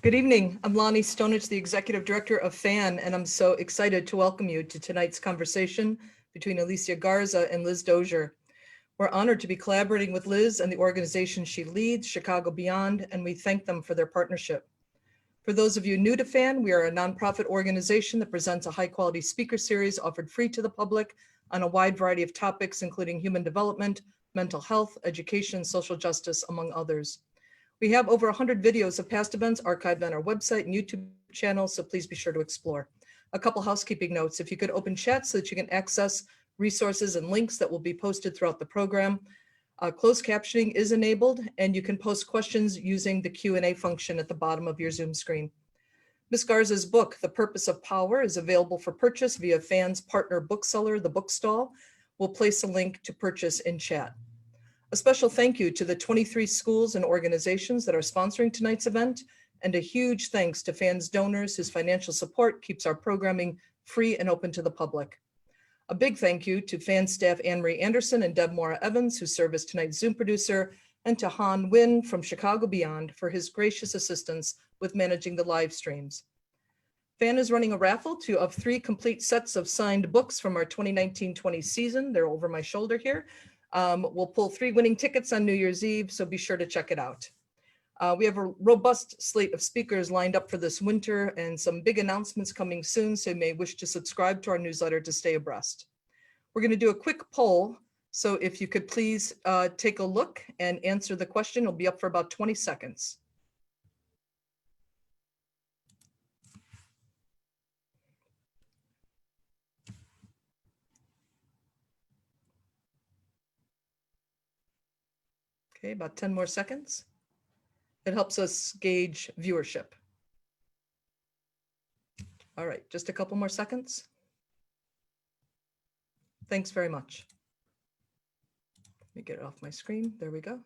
Good evening. I'm Lonnie Stonich, the Executive Director of FAN, and I'm so excited to welcome you to tonight's conversation between Alicia Garza and Liz Dozier. We're honored to be collaborating with Liz and the organization she leads, Chicago Beyond, and we thank them for their partnership. For those of you new to FAN, we are a nonprofit organization that presents a high-quality speaker series offered free to the public on a wide variety of topics, including human development, mental health, education, social justice, among others. We have over 100 videos of past events archived on our website and YouTube channel, so please be sure to explore. A couple housekeeping notes. If you could open chat so that you can access resources and links that will be posted throughout the program. Closed captioning is enabled, and you can post questions using the Q&A function at the bottom of your Zoom screen. Ms. Garza's book, The Purpose of Power, is available for purchase via FAN's partner bookseller, The Bookstall. We'll place a link to purchase in chat. A special thank you to the 23 schools and organizations that are sponsoring tonight's event, and a huge thanks to FAN's donors whose financial support keeps our programming free and open to the public. A big thank you to FAN staff Anne-Marie Anderson and Deb Mora Evans, who serve as tonight's Zoom producer, and to Han Win from Chicago Beyond for his gracious assistance with managing the live streams. FAN is running a raffle of 3 complete sets of signed books from our 2019-20 season. They're over my shoulder here. We'll pull 3 winning tickets on New Year's Eve, so be sure to check it out. We have a robust slate of speakers lined up for this winter and some big announcements coming soon, so you may wish to subscribe to our newsletter to stay abreast. We're going to do a quick poll, so if you could please take a look and answer the question. It'll be up for about 20 seconds. Okay, about 10 more seconds. It helps us gauge viewership. All right, just a couple more seconds. Thanks very much. Let me get it off my screen. There we go.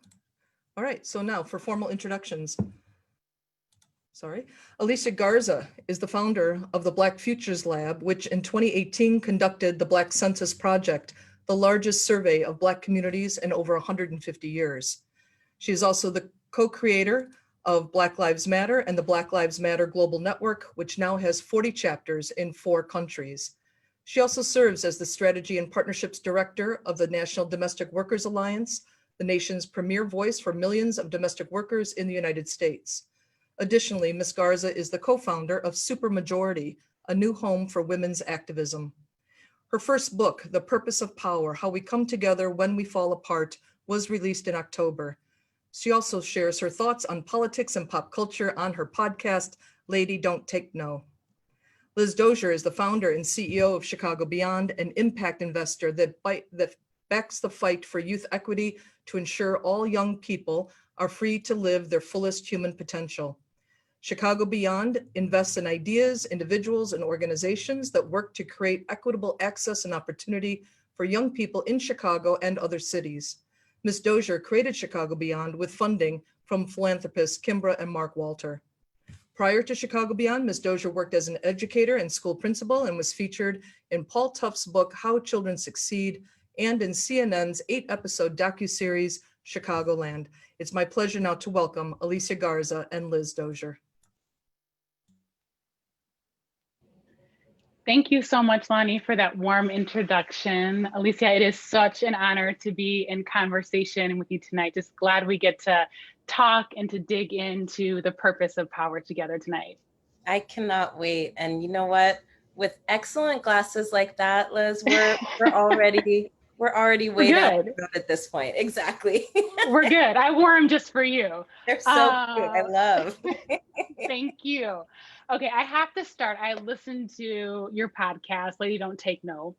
All right, so now for formal introductions. Alicia Garza is the founder of the Black Futures Lab, which in 2018 conducted the Black Census Project, the largest survey of Black communities in over 150 years. She is also the co-creator of Black Lives Matter and the Black Lives Matter Global Network, which now has 40 chapters in 4 countries. She also serves as the Strategy and Partnerships Director of the National Domestic Workers Alliance, the nation's premier voice for millions of domestic workers in the United States. Additionally, Ms. Garza is the co-founder of Supermajority, a new home for women's activism. Her first book, The Purpose of Power, How We Come Together When We Fall Apart, was released in October. She also shares her thoughts on politics and pop culture on her podcast, Lady Don't Take No. Liz Dozier is the founder and CEO of Chicago Beyond, an impact investor that backs the fight for youth equity to ensure all young people are free to live their fullest human potential. Chicago Beyond invests in ideas, individuals, and organizations that work to create equitable access and opportunity for young people in Chicago and other cities. Ms. Dozier created Chicago Beyond with funding from philanthropists Kimbra and Mark Walter. Prior to Chicago Beyond, Ms. Dozier worked as an educator and school principal and was featured in Paul Tuff's book, How Children Succeed, and in CNN's 8-episode docuseries, Chicagoland. It's my pleasure now to welcome Alicia Garza and Liz Dozier. Thank you so much, Lonnie, for that warm introduction. Alicia, it is such an honor to be in conversation with you tonight. Just glad we get to talk and to dig into the purpose of power together tonight. I cannot wait. And you know what? With excellent glasses like that, Liz, we're already way down the road at this point. Exactly. We're good. I wore them just for you. They're so cute. I love. Thank you. Okay, I have to start. I listened to your podcast, Lady Don't Take No.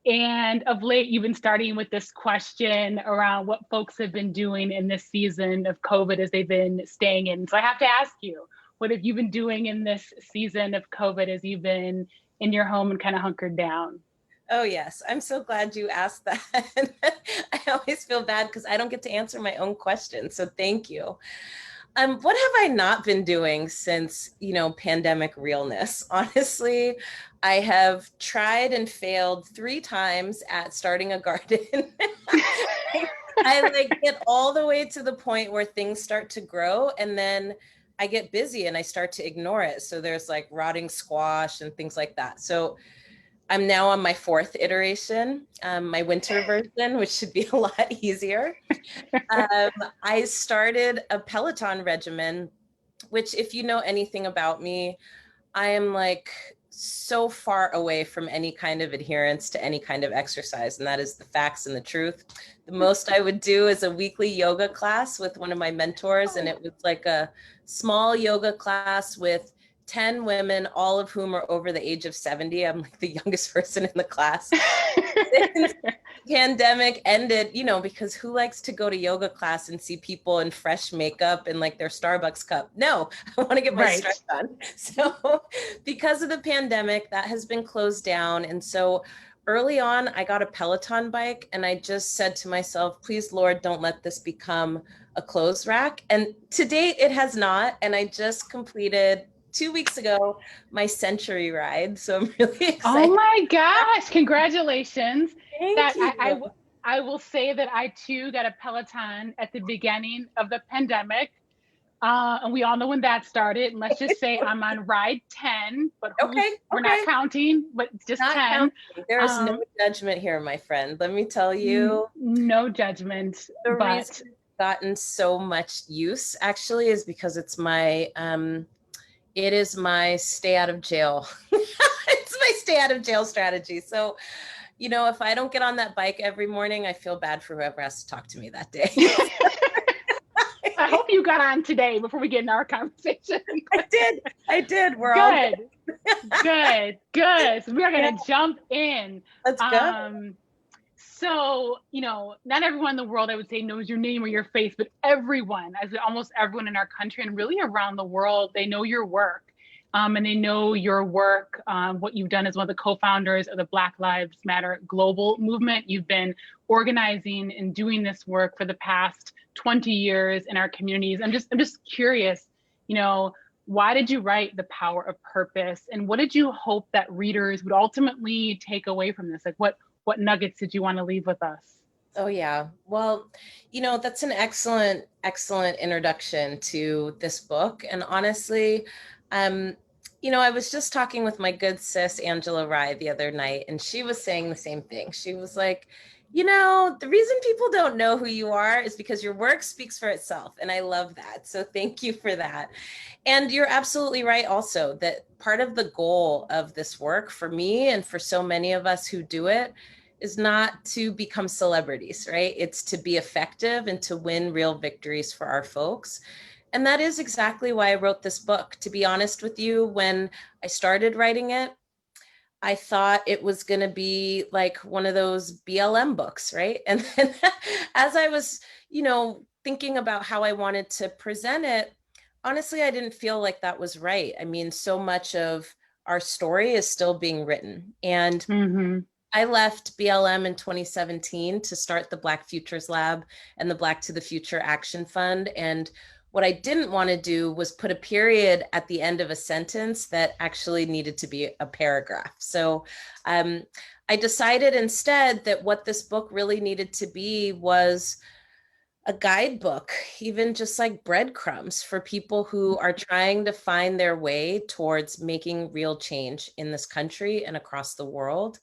And of late, you've been starting with this question around what folks have been doing in this season of COVID as they've been staying in. So I have to ask you, what have you been doing in this season of COVID as you've been in your home and kind of hunkered down? Oh, yes. I'm so glad you asked that. I always feel bad because I don't get to answer my own questions. So thank you. What have I not been doing since, pandemic realness? Honestly, I have tried and failed 3 times at starting a garden. I get all the way to the point where things start to grow. And then I get busy and I start to ignore it. So there's like rotting squash and things like that. So I'm now on my 4th iteration, my winter version, which should be a lot easier. I started a Peloton regimen, which if you know anything about me, I am like so far away from any kind of adherence to any kind of exercise. And that is the facts and the truth. The most I would do is a weekly yoga class with one of my mentors. And it was like a small yoga class with 10 women, all of whom are over the age of 70. I'm like the youngest person in the class. Pandemic ended, because who likes to go to yoga class and see people in fresh makeup and like their Starbucks cup? No, I want to get my stress on. So because of the pandemic, that has been closed down. And so early on, I got a Peloton bike and I just said to myself, please, Lord, don't let this become a clothes rack. And to date, it has not. And I just completed 2 weeks ago my century ride. So I'm really excited. Oh my gosh, congratulations. Thank you. I will say that I too got a Peloton at the beginning of the pandemic. And we all know when that started. And let's just say I'm on ride 10, but we're not counting, but it's just 10. Counting. There is no judgment here, my friend. Let me tell you. No judgment. The reason it's gotten so much use actually is because it's my it is my stay out of jail. It's my stay out of jail strategy. So, if I don't get on that bike every morning, I feel bad for whoever has to talk to me that day. I hope you got on today before we get in our conversation. I did. We're good. Good. So we are going to jump in. Let's go. So, not everyone in the world, I would say, knows your name or your face, but everyone, almost everyone in our country and really around the world, they know your work. And they know your work, what you've done as one of the co-founders of the Black Lives Matter global movement. You've been organizing and doing this work for the past 20 years in our communities. I'm just curious, why did you write The Power of Purpose? And what did you hope that readers would ultimately take away from this? Like what nuggets did you want to leave with us? Oh, yeah. Well, that's an excellent introduction to this book. And honestly, I was just talking with my good sis, Angela Rye, the other night, and she was saying the same thing. She was like, the reason people don't know who you are is because your work speaks for itself. And I love that. So thank you for that. And you're absolutely right also that part of the goal of this work for me and for so many of us who do it is not to become celebrities, right? It's to be effective and to win real victories for our folks. And that is exactly why I wrote this book. To be honest with you, when I started writing it, I thought it was going to be like one of those BLM books, right? And then as I was, thinking about how I wanted to present it, honestly, I didn't feel like that was right. I mean, so much of our story is still being written. And I left BLM in 2017 to start the Black Futures Lab and the Black to the Future Action Fund. And what I didn't want to do was put a period at the end of a sentence that actually needed to be a paragraph. So I decided instead that what this book really needed to be was a guidebook, even just like breadcrumbs for people who are trying to find their way towards making real change in this country and across the world.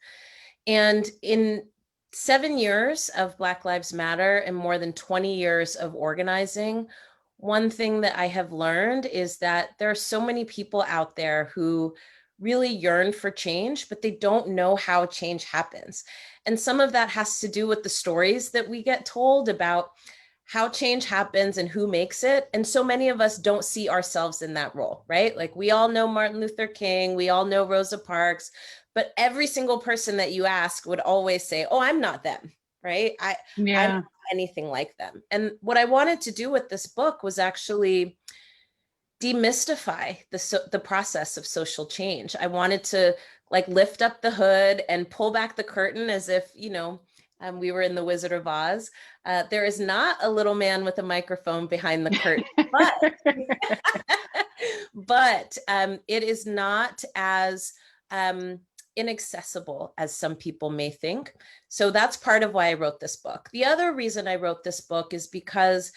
And in 7 years of Black Lives Matter and more than 20 years of organizing, one thing that I have learned is that there are so many people out there who really yearn for change, but they don't know how change happens. And some of that has to do with the stories that we get told about how change happens and who makes it. And so many of us don't see ourselves in that role, right? Like we all know Martin Luther King, we all know Rosa Parks, but every single person that you ask would always say, oh, I'm not them, right? I'm not anything like them. And what I wanted to do with this book was actually demystify the process of social change. I wanted to like lift up the hood and pull back the curtain as if, we were in the Wizard of Oz. There is not a little man with a microphone behind the curtain, but it is not as inaccessible as some people may think. So that's part of why I wrote this book. The other reason I wrote this book is because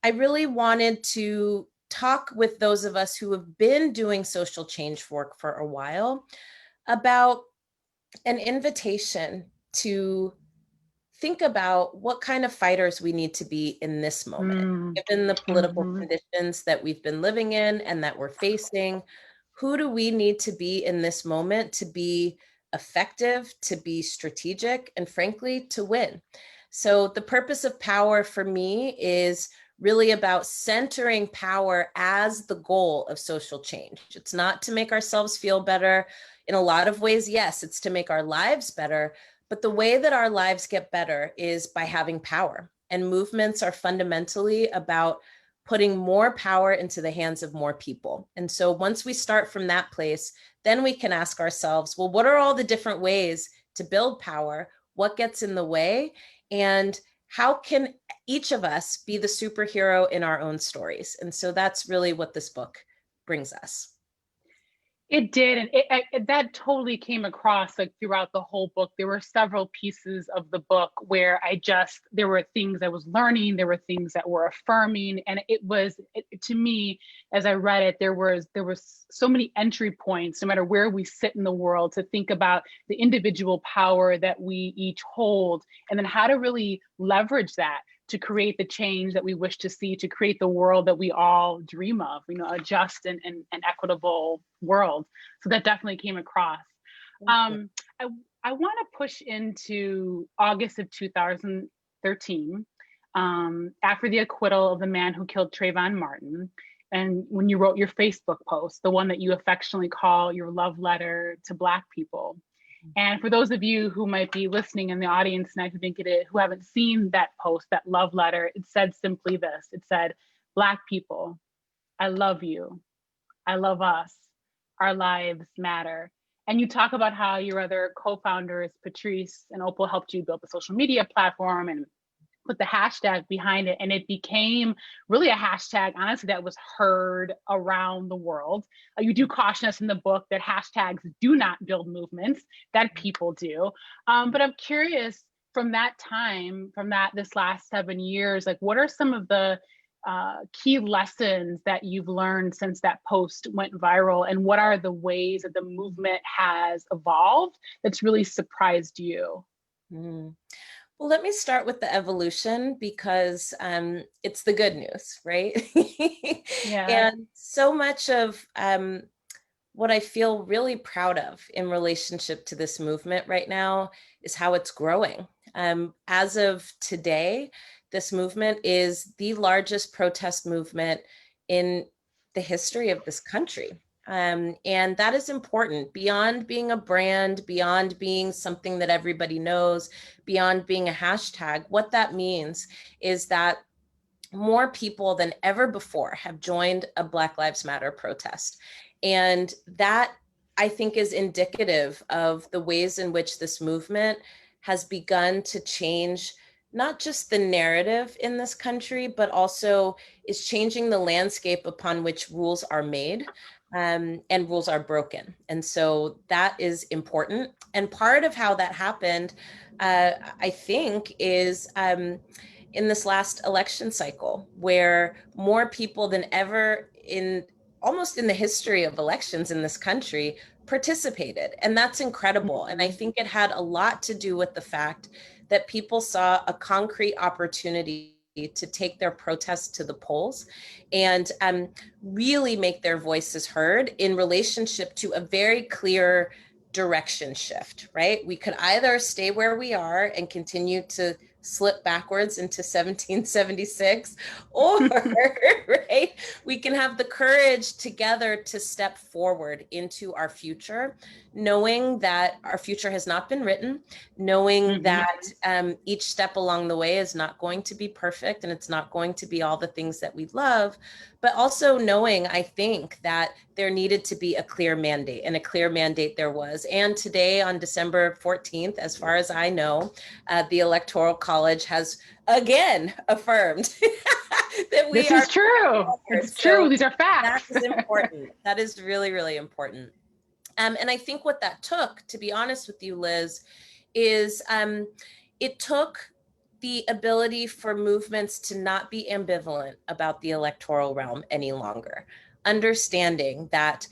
I really wanted to talk with those of us who have been doing social change work for a while about an invitation to think about what kind of fighters we need to be in this moment, given the political conditions that we've been living in and that we're facing. Who do we need to be in this moment to be effective, to be strategic, and frankly, to win? So the purpose of power for me is really about centering power as the goal of social change. It's not to make ourselves feel better. In a lot of ways, yes, it's to make our lives better. But the way that our lives get better is by having power. And movements are fundamentally about putting more power into the hands of more people. And so once we start from that place, then we can ask ourselves, well, what are all the different ways to build power? What gets in the way? And how can each of us be the superhero in our own stories? And so that's really what this book brings us. It did, and that totally came across like throughout the whole book. There were several pieces of the book where there were things I was learning, there were things that were affirming, and to me, as I read it, there was so many entry points, no matter where we sit in the world, to think about the individual power that we each hold, and then how to really leverage that to create the change that we wish to see, to create the world that we all dream of, a just and equitable world. So that definitely came across. I want to push into August of 2013, after the acquittal of the man who killed Trayvon Martin. And when you wrote your Facebook post, the one that you affectionately call your love letter to Black people. And for those of you who might be listening in the audience tonight who haven't seen that post, that love letter, it said simply this. It said, Black people, I love you. I love us. Our lives matter. And you talk about how your other co-founders, Patrice and Opal, helped you build the social media platform and put the hashtag behind it. And it became really a hashtag, honestly, that was heard around the world. You do caution us in the book that hashtags do not build movements, that people do. But I'm curious, from that time, this last 7 years, like what are some of the key lessons that you've learned since that post went viral? And what are the ways that the movement has evolved that's really surprised you? Well, let me start with the evolution because it's the good news, right? Yeah. And so much of what I feel really proud of in relationship to this movement right now is how it's growing. As of today, this movement is the largest protest movement in the history of this country. And that is important, beyond being a brand, beyond being something that everybody knows, beyond being a hashtag. What that means is that more people than ever before have joined a Black Lives Matter protest. And that, I think, is indicative of the ways in which this movement has begun to change not just the narrative in this country, but also is changing the landscape upon which rules are made. And rules are broken. And so that is important. And part of how that happened, I think, is in this last election cycle, where more people than ever almost in the history of elections in this country participated. And that's incredible. And I think it had a lot to do with the fact that people saw a concrete opportunity to take their protests to the polls and really make their voices heard in relationship to a very clear direction shift, right? We could either stay where we are and continue to slip backwards into 1776, or right, we can have the courage together to step forward into our future, knowing that our future has not been written, knowing that each step along the way is not going to be perfect and it's not going to be all the things that we love, but also knowing, I think, that there needed to be a clear mandate, and a clear mandate there was. And today, on December 14th, as far as I know, the Electoral College has again affirmed that we This is true. It's true. These are facts. That is important. That is really, really important. And I think what that took, to be honest with you, Liz, is it took the ability for movements to not be ambivalent about the electoral realm any longer. Understanding that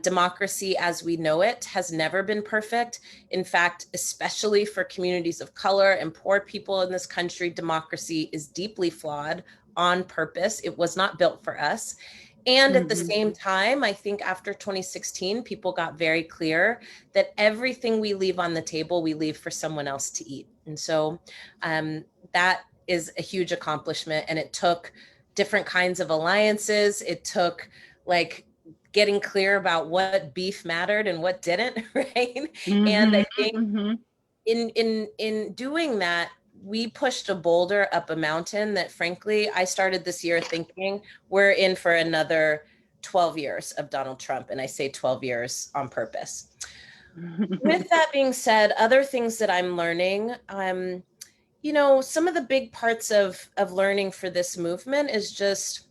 democracy as we know it has never been perfect. In fact, especially for communities of color and poor people in this country, democracy is deeply flawed on purpose. It was not built for us. And at the same time, I think after 2016, people got very clear that everything we leave on the table, we leave for someone else to eat. And so that is a huge accomplishment. And it took different kinds of alliances. It took like getting clear about what beef mattered and what didn't, right? And I think in doing that, we pushed a boulder up a mountain that frankly, I started this year thinking we're in for another 12 years of Donald Trump. And I say 12 years on purpose. With that being said, other things that I'm learning, you know, some of the big parts of learning for this movement is just,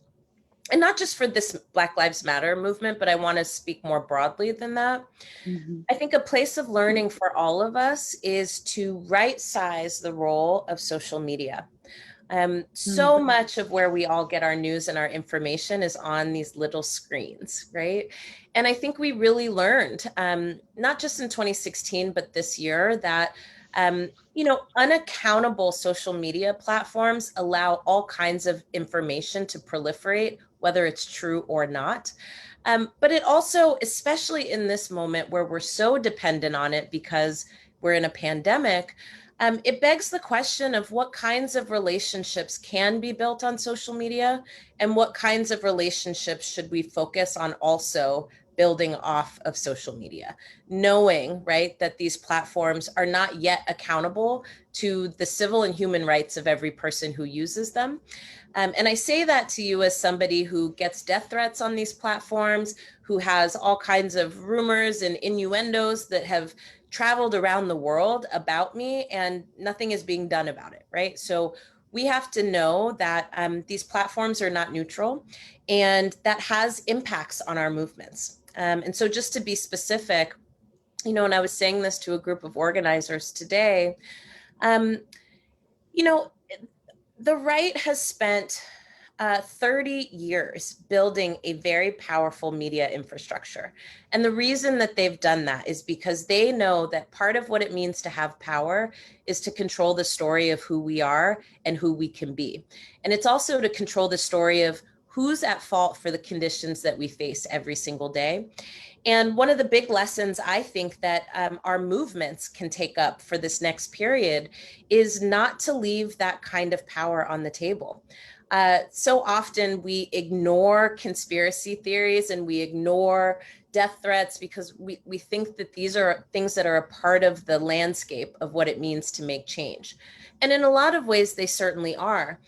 and not just for this Black Lives Matter movement, but I want to speak more broadly than that. I think a place of learning for all of us is to right size the role of social media. So much of where we all get our news and our information is on these little screens, right? And I think we really learned, not just in 2016, but this year that, you know, unaccountable social media platforms allow all kinds of information to proliferate, whether it's true or not. But it also, especially in this moment where we're so dependent on it because we're in a pandemic, it begs the question of what kinds of relationships can be built on social media and what kinds of relationships should we focus on also building off of social media, knowing, right, that these platforms are not yet accountable to the civil and human rights of every person who uses them. And I say that to you as somebody who gets death threats on these platforms, who has all kinds of rumors and innuendos that have traveled around the world about me and nothing is being done about it, right? So we have to know that these platforms are not neutral and that has impacts on our movements. And so just to be specific, you know, and I was saying this to a group of organizers today, you know, the right has spent 30 years building a very powerful media infrastructure. And the reason that they've done that is because they know that part of what it means to have power is to control the story of who we are and who we can be. And it's also to control the story of who's at fault for the conditions that we face every single day. And one of the big lessons I think that our movements can take up for this next period is not to leave that kind of power on the table. So often we ignore conspiracy theories and we ignore death threats because we think that these are things that are a part of the landscape of what it means to make change. And in a lot of ways, they certainly are.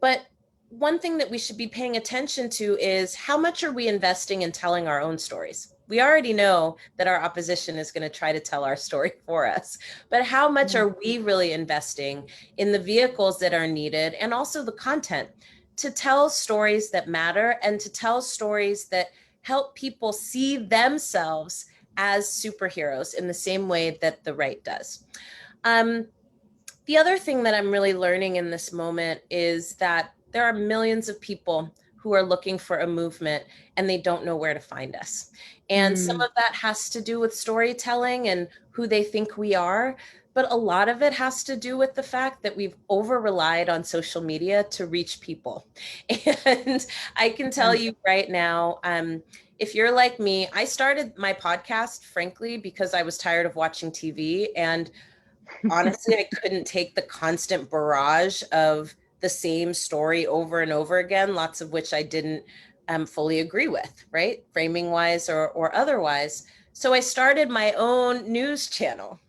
But one thing that we should be paying attention to is how much are we investing in telling our own stories? We already know that our opposition is going to try to tell our story for us, but how much are we really investing in the vehicles that are needed and also the content to tell stories that matter and to tell stories that help people see themselves as superheroes in the same way that the right does. The other thing that I'm really learning in this moment is that there are millions of people who are looking for a movement and they don't know where to find us. And some of that has to do with storytelling and who they think we are. But a lot of it has to do with the fact that we've over-relied on social media to reach people. And I can tell you right now, if you're like me, I started my podcast, frankly, because I was tired of watching TV. And honestly, I couldn't take the constant barrage of the same story over and over again, lots of which I didn't fully agree with, right? Framing wise or otherwise. So I started my own news channel,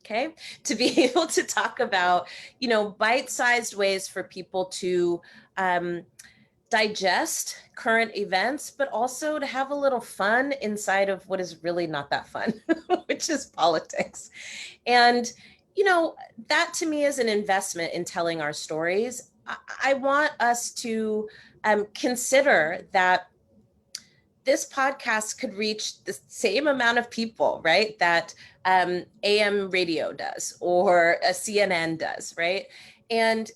okay, to be able to talk about, you know, bite-sized ways for people to digest current events, but also to have a little fun inside of what is really not that fun, which is politics. And, you know, that to me is an investment in telling our stories. I want us to consider that this podcast could reach the same amount of people, right, that AM radio does or a CNN does, right? And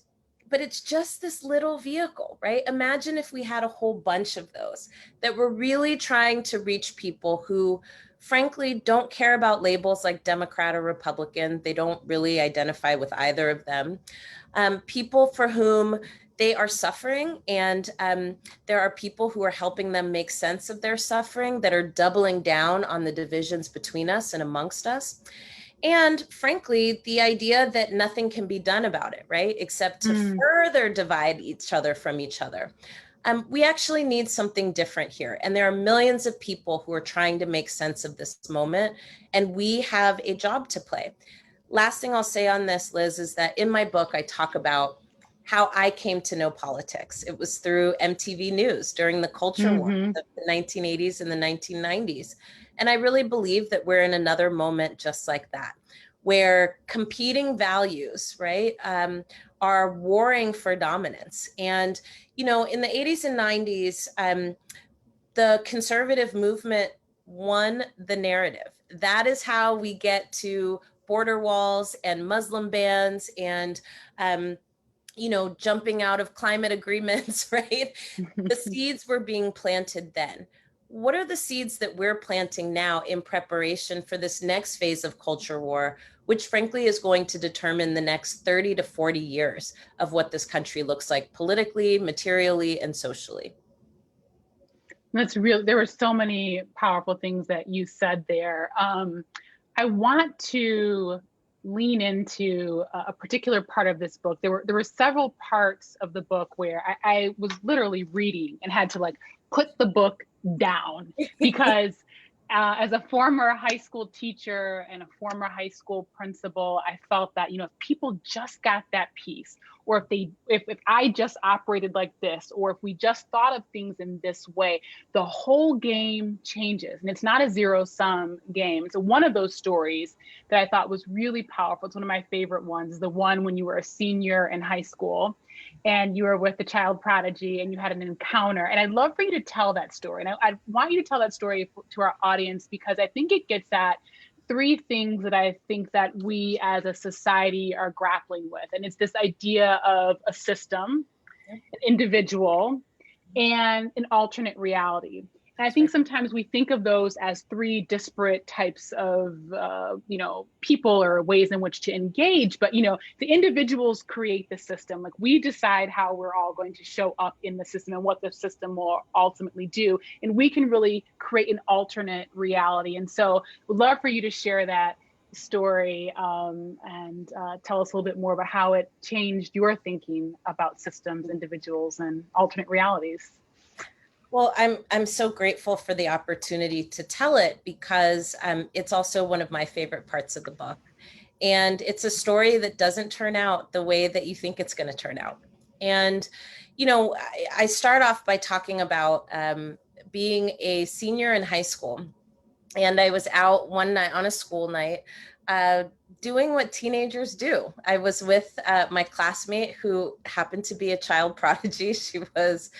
but it's just this little vehicle, right? Imagine if we had a whole bunch of those that were really trying to reach people who, frankly, don't care about labels like Democrat or Republican. They don't really identify with either of them. People for whom they are suffering, and there are people who are helping them make sense of their suffering that are doubling down on the divisions between us and amongst us. And frankly, the idea that nothing can be done about it, right? Except to further divide each other from each other. We actually need something different here. And there are millions of people who are trying to make sense of this moment. And we have a job to play. Last thing I'll say on this, Liz, is that in my book, I talk about how I came to know politics. It was through MTV News during the culture war of the 1980s and the 1990s. And I really believe that we're in another moment just like that, where competing values, right, are warring for dominance. And, you know, in the 80s and 90s, the conservative movement won the narrative. That is how we get to border walls and Muslim bans and, you know, jumping out of climate agreements, right? The seeds were being planted then. What are the seeds that we're planting now in preparation for this next phase of culture war, which frankly is going to determine the next 30 to 40 years of what this country looks like politically, materially, and socially? That's real. There were so many powerful things that you said there. I want to lean into a particular part of this book. There were several parts of the book where I was literally reading and had to like put the book down because as a former high school teacher and a former high school principal, I felt that, you know, if people just got that piece, or if I just operated like this, or if we just thought of things in this way, the whole game changes. And it's not a zero-sum game. So one of those stories that I thought was really powerful, it's one of my favorite ones, the one when you were a senior in high school and you were with a child prodigy and you had an encounter. And I'd love for you to tell that story. And I want you to tell that story to our audience, because I think it gets at three things that I think that we as a society are grappling with. And it's this idea of a system, an individual, and an alternate reality. And I think sometimes we think of those as three disparate types of, you know, people or ways in which to engage. But, you know, the individuals create the system. Like we decide how we're all going to show up in the system and what the system will ultimately do. And we can really create an alternate reality. And so we'd love for you to share that story and tell us a little bit more about how it changed your thinking about systems, individuals, and alternate realities. Well, I'm so grateful for the opportunity to tell it, because it's also one of my favorite parts of the book. And it's a story that doesn't turn out the way that you think it's going to turn out. And, you know, I start off by talking about being a senior in high school. And I was out one night on a school night doing what teenagers do. I was with my classmate who happened to be a child prodigy. She was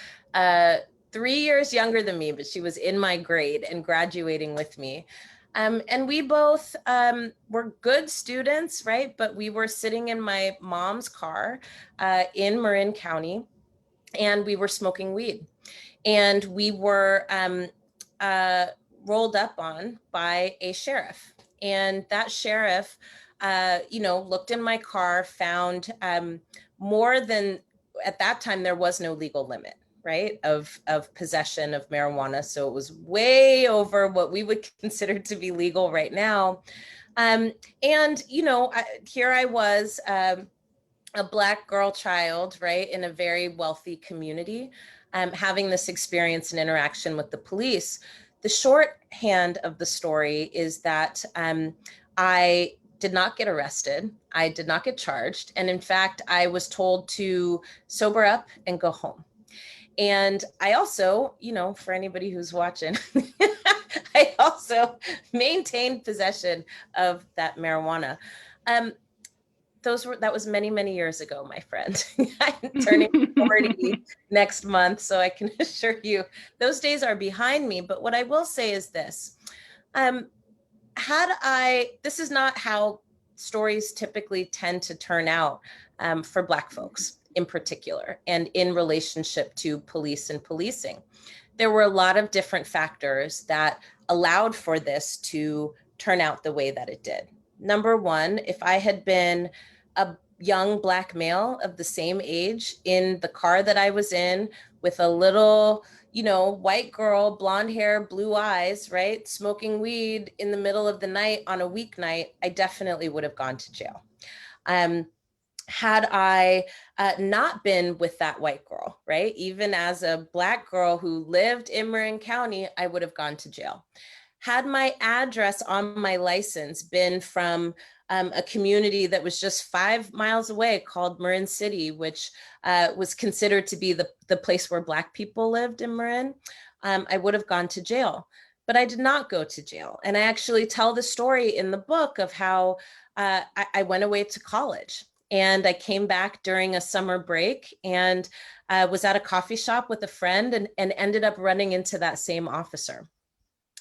3 years younger than me, but she was in my grade and graduating with me. And we both were good students, right? But we were sitting in my mom's car in Marin County, and we were smoking weed. And we were rolled up on by a sheriff. And that sheriff, you know, looked in my car, found more than, at that time, there was no legal limit, right, of possession of marijuana. So it was way over what we would consider to be legal right now. And, you know, here I was, a Black girl child, right, in a very wealthy community, having this experience and interaction with the police. The shorthand of the story is that I did not get arrested. I did not get charged. And in fact, I was told to sober up and go home. And I also, you know, for anybody who's watching, I also maintained possession of that marijuana. That was many, many years ago, my friend. I'm turning 40 next month, so I can assure you those days are behind me. But what I will say is this. This is not how stories typically tend to turn out for Black folks in particular, and in relationship to police and policing. There were a lot of different factors that allowed for this to turn out the way that it did. Number one, if I had been a young Black male of the same age in the car that I was in with a little, white girl, blonde hair, blue eyes, right, smoking weed in the middle of the night on a weeknight, I definitely would have gone to jail. Had I not been with that white girl, right? Even as a Black girl who lived in Marin County, I would have gone to jail. Had my address on my license been from a community that was just 5 miles away called Marin City, which was considered to be the place where Black people lived in Marin, I would have gone to jail. But I did not go to jail. And I actually tell the story in the book of how I went away to college. And I came back during a summer break and was at a coffee shop with a friend and ended up running into that same officer.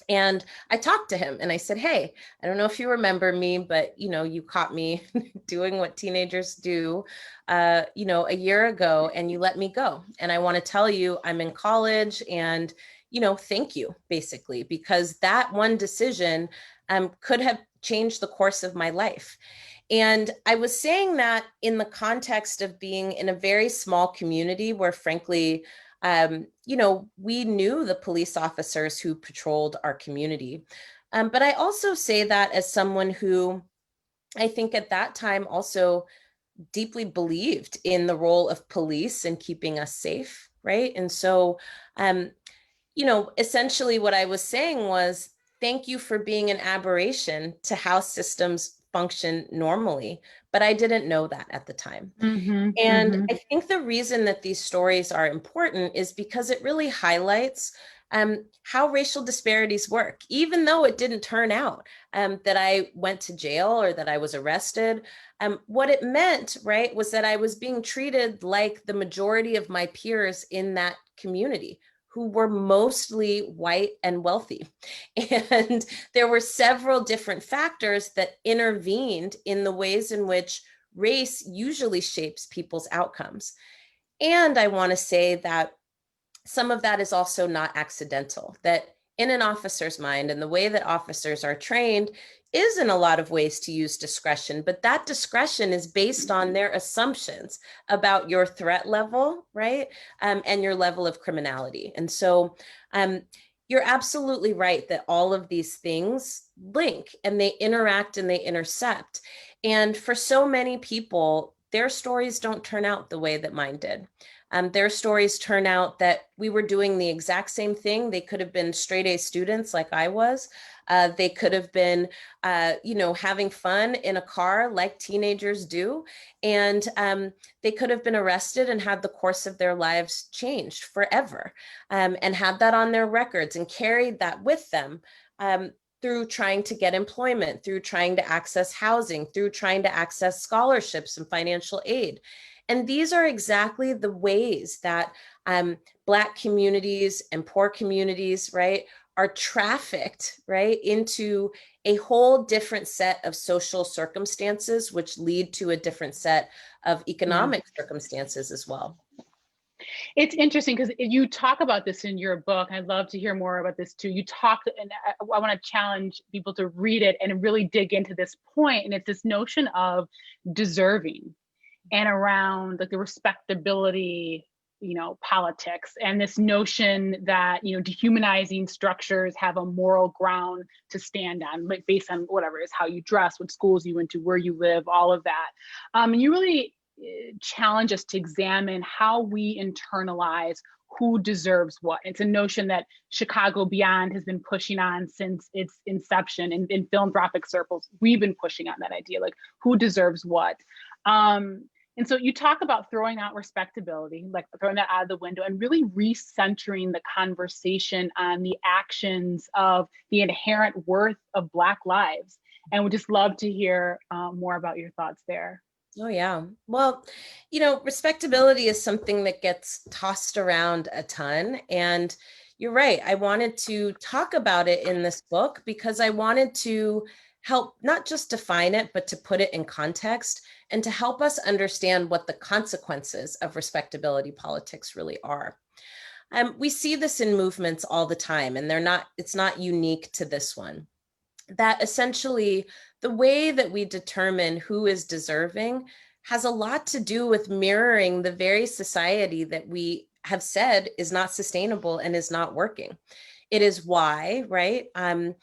And I talked to him and I said, hey, I don't know if you remember me, but, you caught me doing what teenagers do, a year ago, and you let me go. And I want to tell you I'm in college and, thank you, basically, because that one decision could have changed the course of my life. And I was saying that in the context of being in a very small community where, frankly, we knew the police officers who patrolled our community. But I also say that as someone who I think at that time also deeply believed in the role of police in keeping us safe, right? And so, essentially what I was saying was, thank you for being an aberration to how systems function normally. But I didn't know that at the time. And I think the reason that these stories are important is because it really highlights how racial disparities work. Even though it didn't turn out that I went to jail or that I was arrested, what it meant, right, was that I was being treated like the majority of my peers in that community, who were mostly white and wealthy. And there were several different factors that intervened in the ways in which race usually shapes people's outcomes. And I want to say that some of that is also not accidental, that in an officer's mind and the way that officers are trained is in a lot of ways to use discretion, but that discretion is based on their assumptions about your threat level, right? And your level of criminality. And so you're absolutely right that all of these things link and they interact and they intercept. And for so many people, their stories don't turn out the way that mine did. Their stories turn out that we were doing the exact same thing. They could have been straight A students like I was. They could have been, having fun in a car like teenagers do. And they could have been arrested and had the course of their lives changed forever, and had that on their records and carried that with them through trying to get employment, through trying to access housing, through trying to access scholarships and financial aid. And these are exactly the ways that Black communities and poor communities, right, are trafficked, right, into a whole different set of social circumstances, which lead to a different set of economic circumstances as well. It's interesting because you talk about this in your book. I'd love to hear more about this too. You talk, and I want to challenge people to read it and really dig into this point. And it's this notion of deserving and around like the respectability, politics, and this notion that, dehumanizing structures have a moral ground to stand on, like based on whatever it is, how you dress, what schools you went to, where you live, all of that. And you really challenge us to examine how we internalize who deserves what. It's a notion that Chicago Beyond has been pushing on since its inception. In philanthropic circles, we've been pushing on that idea, like who deserves what. And so you talk about throwing out respectability, like throwing that out of the window, and really recentering the conversation on the actions of the inherent worth of Black lives. And we'd just love to hear more about your thoughts there. Oh, yeah. Well, respectability is something that gets tossed around a ton. And you're right. I wanted to talk about it in this book because I wanted to help not just define it, but to put it in context and to help us understand what the consequences of respectability politics really are. We see this in movements all the time, and it's not unique to this one. That essentially the way that we determine who is deserving has a lot to do with mirroring the very society that we have said is not sustainable and is not working. It is why, right? Trayvon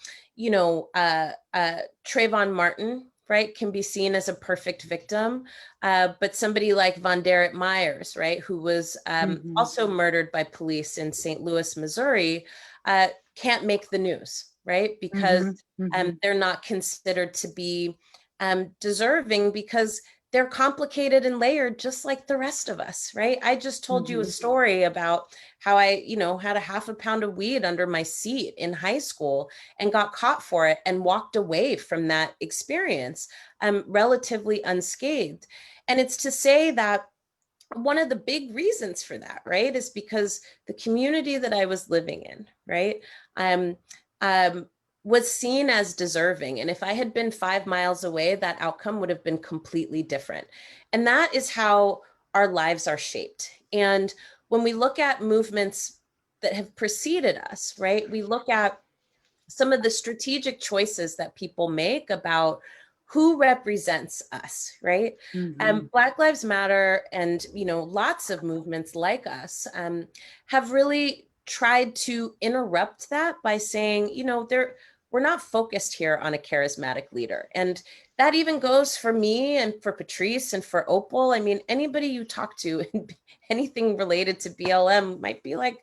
Martin, right, can be seen as a perfect victim, but somebody like Von Derek Myers, right, who was also murdered by police in St. Louis, Missouri, can't make the news, right, because they're not considered to be deserving because they're complicated and layered just like the rest of us, right? I just told you a story about how I, had a half a pound of weed under my seat in high school and got caught for it and walked away from that experience relatively unscathed. And it's to say that one of the big reasons for that, right, is because the community that I was living in, right, was seen as deserving. And if I had been 5 miles away, that outcome would have been completely different. And that is how our lives are shaped. And when we look at movements that have preceded us, right, we look at some of the strategic choices that people make about who represents us, right? Black Lives Matter and, lots of movements like us have really tried to interrupt that by saying, we're not focused here on a charismatic leader. And that even goes for me and for Patrice and for Opal. I mean, anybody you talk to, anything related to BLM might be like,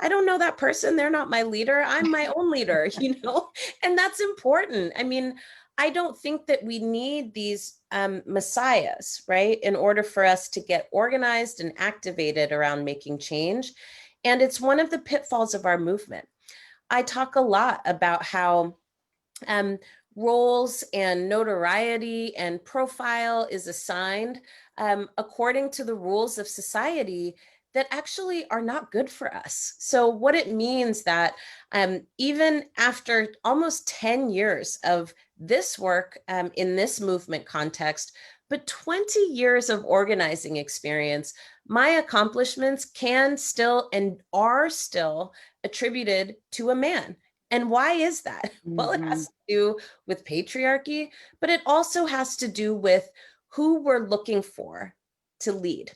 I don't know that person. They're not my leader. I'm my own leader, and that's important. I mean, I don't think that we need these messiahs, right, in order for us to get organized and activated around making change. And it's one of the pitfalls of our movement. I talk a lot about how roles and notoriety and profile is assigned according to the rules of society that actually are not good for us. So what it means that even after almost 10 years of this work in this movement context, but 20 years of organizing experience, my accomplishments can still and are still attributed to a man. And why is that? Well, it has to do with patriarchy, but it also has to do with who we're looking for to lead.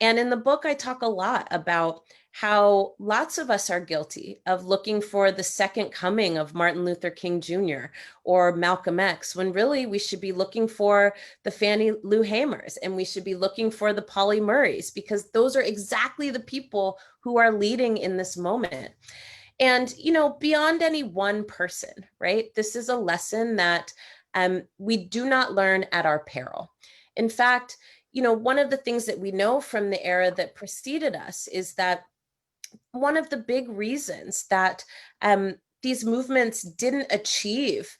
And in the book, I talk a lot about how lots of us are guilty of looking for the second coming of Martin Luther King Jr. or Malcolm X, when really we should be looking for the Fannie Lou Hamers and we should be looking for the Polly Murrays, because those are exactly the people who are leading in this moment. And, beyond any one person, right? This is a lesson that we do not learn at our peril. In fact, one of the things that we know from the era that preceded us is that one of the big reasons that these movements didn't achieve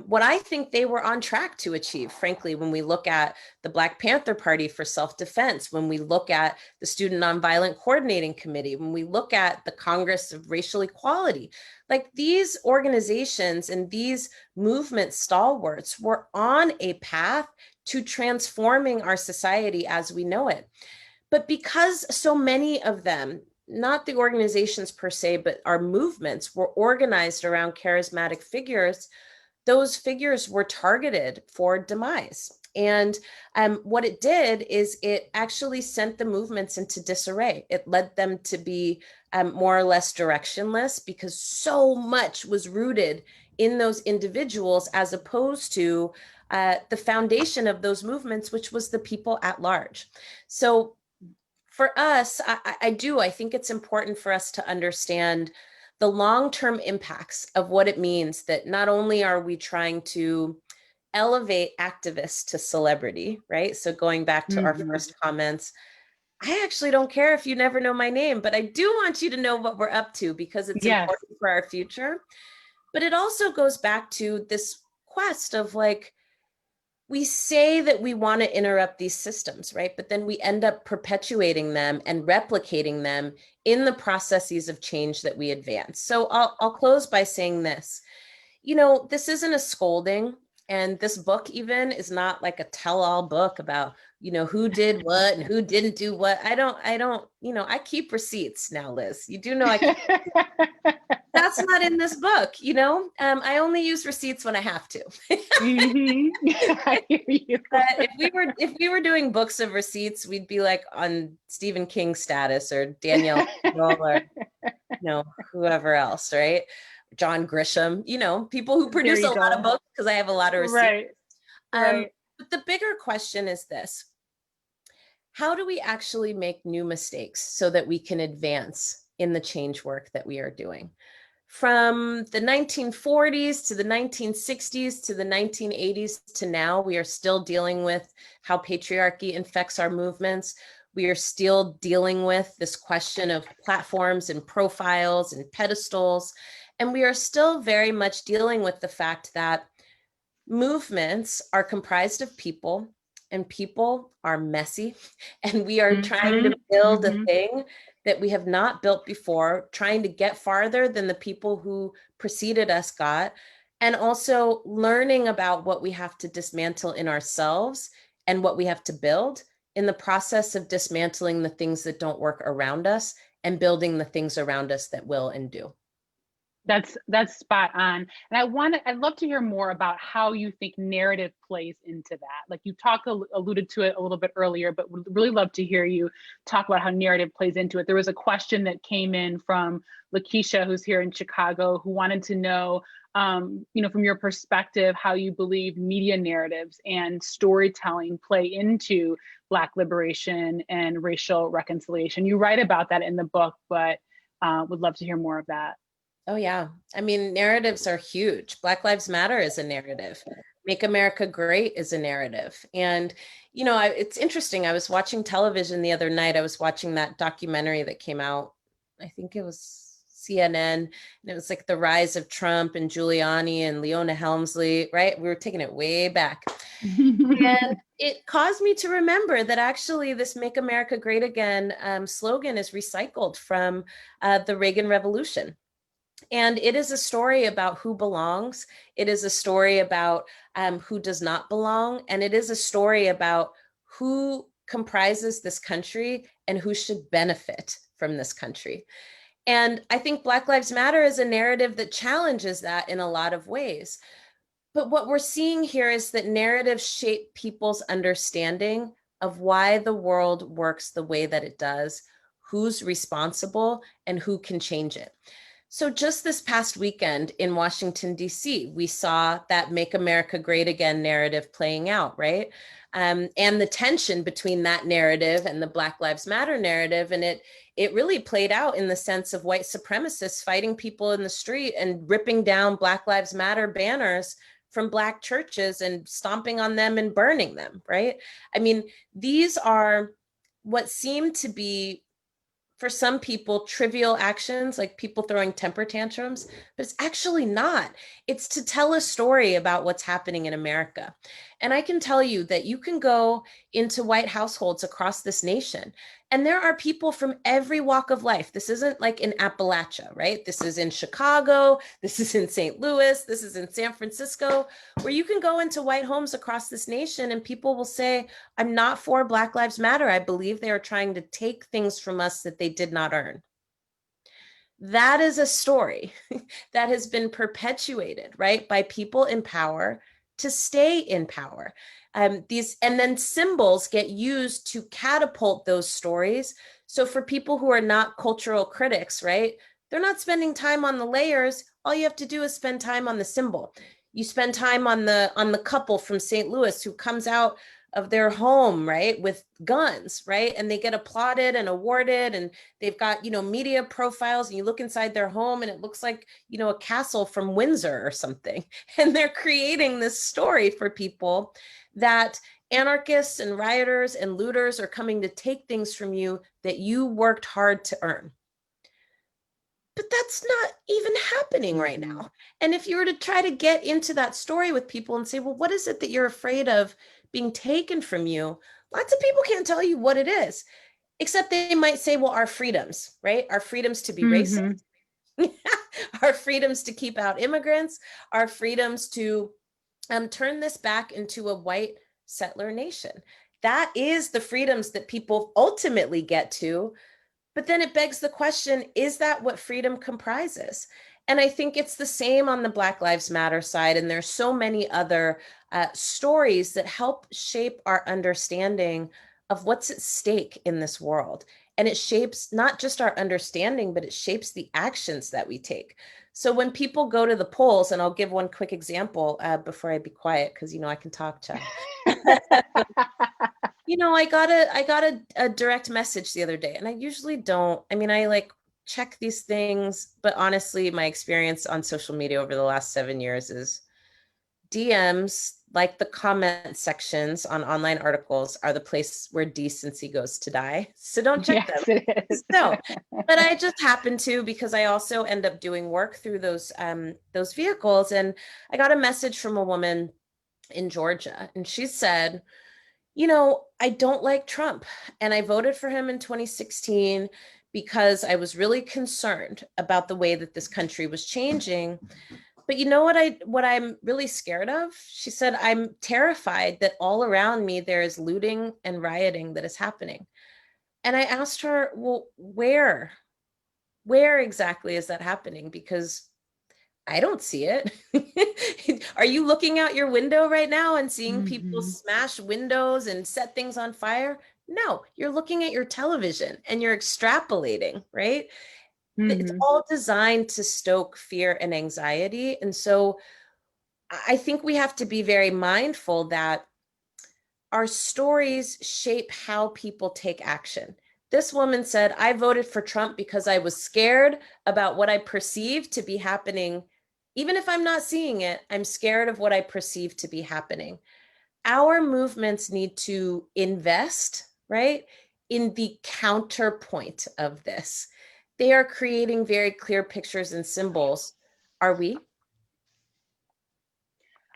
what I think they were on track to achieve, frankly, when we look at the Black Panther Party for self-defense, when we look at the Student Nonviolent Coordinating Committee, when we look at the Congress of Racial Equality, like these organizations and these movement stalwarts were on a path to transforming our society as we know it. But because so many of them, not the organizations per se, but our movements were organized around charismatic figures, those figures were targeted for demise. And what it did is it actually sent the movements into disarray. It led them to be more or less directionless because so much was rooted in those individuals as opposed to the foundation of those movements, which was the people at large. So for us, I think it's important for us to understand the long-term impacts of what it means that not only are we trying to elevate activists to celebrity, right? So going back to our first comments, I actually don't care if you never know my name, but I do want you to know what we're up to because it's important for our future. But it also goes back to this quest of like, we say that we want to interrupt these systems, right? But then we end up perpetuating them and replicating them in the processes of change that we advance. So I'll close by saying this. This isn't a scolding. And this book even is not like a tell-all book about, who did what and who didn't do what. I don't, I keep receipts now, Liz. You do know I keep that's not in this book, I only use receipts when I have to. I hear you. But if we were doing books of receipts, we'd be like on Stephen King status or Danielle or whoever else, right? John Grisham, people who produce a lot of books, because I have a lot of receipts. Right. But the bigger question is this: how do we actually make new mistakes so that we can advance in the change work that we are doing? From the 1940s to the 1960s to the 1980s to now, we are still dealing with how patriarchy infects our movements. We are still dealing with this question of platforms and profiles and pedestals. And we are still very much dealing with the fact that movements are comprised of people, and people are messy, and we are trying to build a thing that we have not built before, trying to get farther than the people who preceded us got, and also learning about what we have to dismantle in ourselves and what we have to build in the process of dismantling the things that don't work around us and building the things around us that will and do. That's spot on. And I'd love to hear more about how you think narrative plays into that. Like you alluded to it a little bit earlier, but would really love to hear you talk about how narrative plays into it. There was a question that came in from Lakeisha, who's here in Chicago, who wanted to know, from your perspective, how you believe media narratives and storytelling play into Black liberation and racial reconciliation. You write about that in the book, but would love to hear more of that. Oh, yeah. I mean, narratives are huge. Black Lives Matter is a narrative. Make America Great is a narrative. And, it's interesting. I was watching television the other night. I was watching that documentary that came out. I think it was CNN. And it was like the rise of Trump and Giuliani and Leona Helmsley, right? We were taking it way back. And it caused me to remember that actually this Make America Great Again slogan is recycled from the Reagan Revolution. And it is a story about who belongs. It is a story about who does not belong. And it is a story about who comprises this country and who should benefit from this country. And I think Black Lives Matter is a narrative that challenges that in a lot of ways. But what we're seeing here is that narratives shape people's understanding of why the world works the way that it does, who's responsible, and who can change it. So just this past weekend in Washington, D.C., we saw that Make America Great Again narrative playing out, right? And the tension between that narrative and the Black Lives Matter narrative. And it really played out in the sense of white supremacists fighting people in the street and ripping down Black Lives Matter banners from Black churches and stomping on them and burning them, right? I mean, these are what seem to be, for some people, trivial actions, like people throwing temper tantrums, but it's actually not. It's to tell a story about what's happening in America. And I can tell you that you can go into white households across this nation, and there are people from every walk of life. This isn't like in Appalachia, right? This is in Chicago, this is in St. Louis, this is in San Francisco, where you can go into white homes across this nation and people will say, I'm not for Black Lives Matter. I believe they are trying to take things from us that they did not earn. That is a story that has been perpetuated, right, by people in power to stay in power. And then symbols get used to catapult those stories. So for people who are not cultural critics, right, they're not spending time on the layers. All you have to do is spend time on the symbol. You spend time on the couple from St. Louis who comes out of their home, right, with guns, right, and they get applauded and awarded, and they've got, media profiles, and you look inside their home and it looks like, a castle from Windsor or something. And they're creating this story for people that anarchists and rioters and looters are coming to take things from you that you worked hard to earn. But that's not even happening right now. And if you were to try to get into that story with people and say, well, what is it that you're afraid of being taken from you? Lots of people can't tell you what it is, except they might say, well, our freedoms, right? Our freedoms to be racist, our freedoms to keep out immigrants, our freedoms to turn this back into a white settler nation. That is the freedoms that people ultimately get to. But then it begs the question, is that what freedom comprises? And I think it's the same on the Black Lives Matter side. And there's so many other stories that help shape our understanding of what's at stake in this world. And it shapes not just our understanding, but it shapes the actions that we take. So when people go to the polls, and I'll give one quick example before I be quiet, because I can talk, Chad. I got a direct message the other day, and I usually don't. I mean, I like check these things, but honestly, my experience on social media over the last 7 years is DMs, like the comment sections on online articles, are the place where decency goes to die. So don't check them. It is. No, but I just happen to, because I also end up doing work through those vehicles. And I got a message from a woman in Georgia, and she said, I don't like Trump, and I voted for him in 2016 because I was really concerned about the way that this country was changing. But you know what I'm really scared of? She said, I'm terrified that all around me there is looting and rioting that is happening. And I asked her, well, where exactly is that happening? Because I don't see it. Are you looking out your window right now and seeing people smash windows and set things on fire? No, you're looking at your television and you're extrapolating, right? It's all designed to stoke fear and anxiety. And so I think we have to be very mindful that our stories shape how people take action. This woman said, I voted for Trump because I was scared about what I perceived to be happening. Even if I'm not seeing it, I'm scared of what I perceive to be happening. Our movements need to invest, right, in the counterpoint of this. They are creating very clear pictures and symbols. Are we?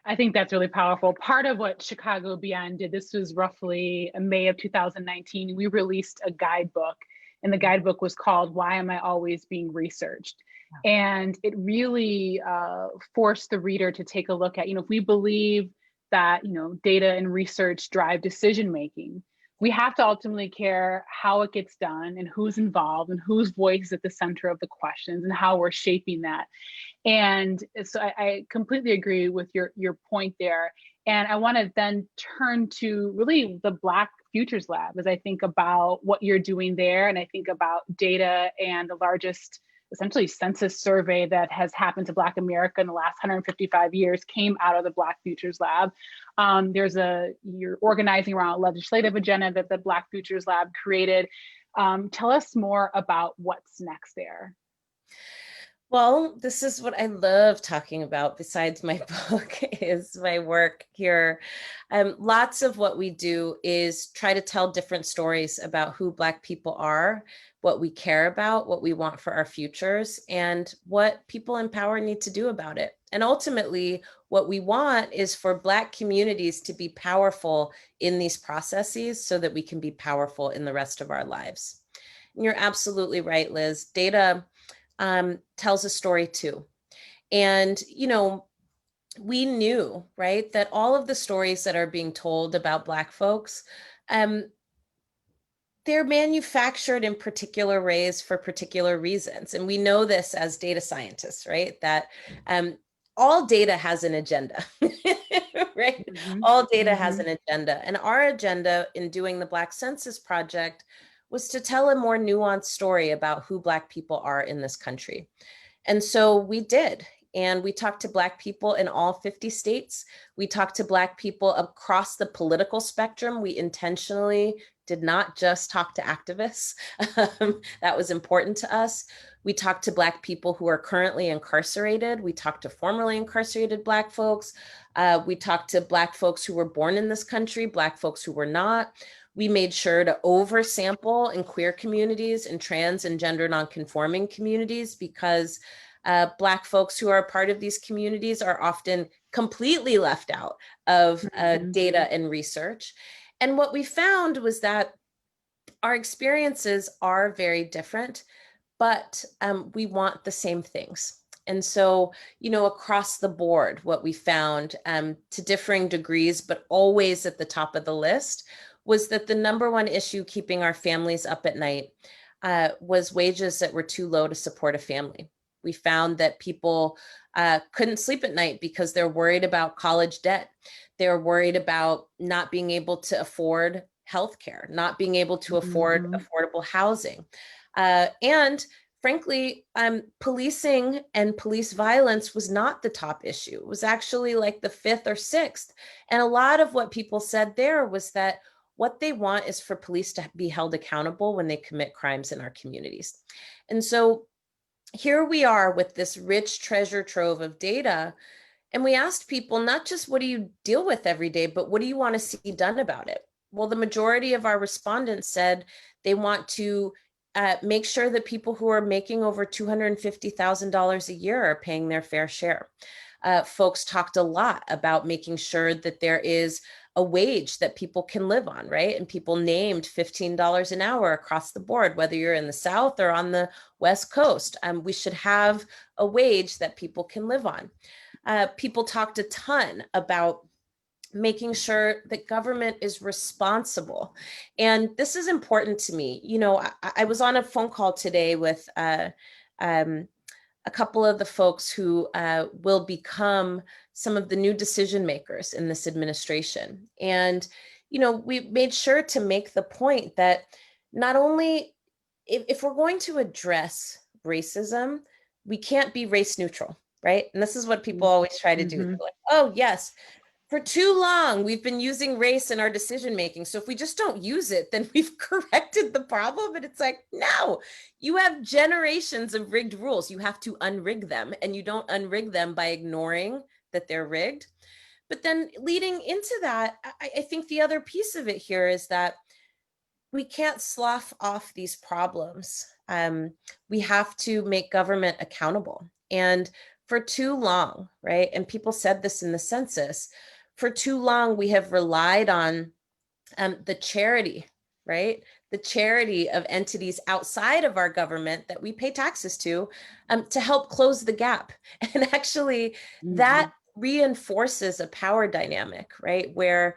I think that's really powerful. Part of what Chicago Beyond did, this was roughly May of 2019, we released a guidebook, and the guidebook was called Why Am I Always Being Researched? And it really forced the reader to take a look at, if we believe that, data and research drive decision making, we have to ultimately care how it gets done and who's involved and whose voice is at the center of the questions and how we're shaping that. And so I completely agree with your point there. And I want to then turn to really the Black Futures Lab as I think about what you're doing there. And I think about data and the largest essentially census survey that has happened to Black America in the last 155 years came out of the Black Futures Lab. You're organizing around a legislative agenda that the Black Futures Lab created. Tell us more about what's next there. Well, this is what I love talking about besides my book is my work here. Lots of what we do is try to tell different stories about who Black people are, what we care about, what we want for our futures, and what people in power need to do about it. And ultimately, what we want is for Black communities to be powerful in these processes so that we can be powerful in the rest of our lives. And you're absolutely right, Liz. Data tells a story too. And, we knew, right, that all of the stories that are being told about Black folks, they're manufactured in particular ways for particular reasons. And we know this as data scientists, right, that all data has an agenda, right? All data has an agenda. And our agenda in doing the Black Census Project was to tell a more nuanced story about who Black people are in this country. And so we did. And we talked to Black people in all 50 states. We talked to Black people across the political spectrum. We intentionally did not just talk to activists. That was important to us. We talked to Black people who are currently incarcerated. We talked to formerly incarcerated Black folks. We talked to Black folks who were born in this country, Black folks who were not. We made sure to oversample in queer communities and trans and gender nonconforming communities because Black folks who are a part of these communities are often completely left out of data and research. And what we found was that our experiences are very different, but we want the same things. And so, across the board, what we found to differing degrees, but always at the top of the list, was that the number one issue keeping our families up at night was wages that were too low to support a family. We found that people couldn't sleep at night because they're worried about college debt. They're worried about not being able to afford healthcare, not being able to afford affordable housing. And frankly, policing and police violence was not the top issue. It was actually like the fifth or sixth. And a lot of what people said there was that what they want is for police to be held accountable when they commit crimes in our communities. And so here we are with this rich treasure trove of data. And we asked people not just what do you deal with every day, but what do you want to see done about it? Well, the majority of our respondents said they want to make sure that people who are making over $250,000 a year are paying their fair share. Folks talked a lot about making sure that there is a wage that people can live on, right? And people named $15 an hour across the board, whether you're in the South or on the West Coast. We should have a wage that people can live on. People talked a ton about making sure that government is responsible. And this is important to me. I was on a phone call today with a couple of the folks who will become some of the new decision makers in this administration. And, we made sure to make the point that not only if we're going to address racism, we can't be race neutral, right? And this is what people always try to do. They're like, oh, yes, for too long, we've been using race in our decision making. So if we just don't use it, then we've corrected the problem. And it's like, no, you have generations of rigged rules. You have to unrig them, and you don't unrig them by ignoring that they're rigged. But then leading into that, I think the other piece of it here is that we can't slough off these problems. We have to make government accountable. And for too long, right? And people said this in the census, for too long, we have relied on the charity, right? The charity of entities outside of our government that we pay taxes to help close the gap. And actually, that reinforces a power dynamic, right? Where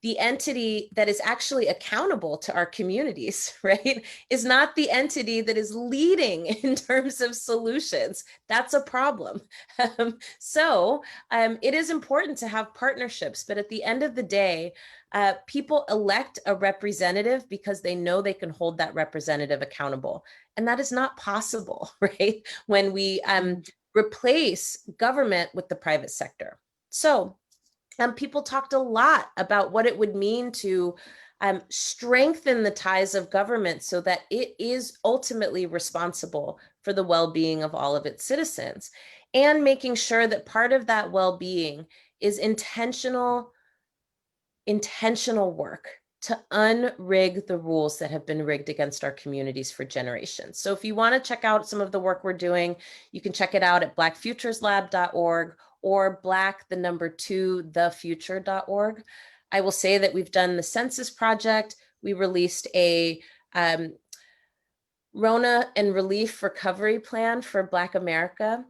the entity that is actually accountable to our communities, right, is not the entity that is leading in terms of solutions. That's a problem. So it is important to have partnerships, but at the end of the day, people elect a representative because they know they can hold that representative accountable. And that is not possible, right, when we replace government with the private sector. So people talked a lot about what it would mean to strengthen the ties of government so that it is ultimately responsible for the well-being of all of its citizens, and making sure that part of that well-being is intentional work to unrig the rules that have been rigged against our communities for generations. So if you want to check out some of the work we're doing, you can check it out at blackfutureslab.org or thefuture.org. I will say that we've done the Census Project. We released a Rona and Relief Recovery Plan for Black America.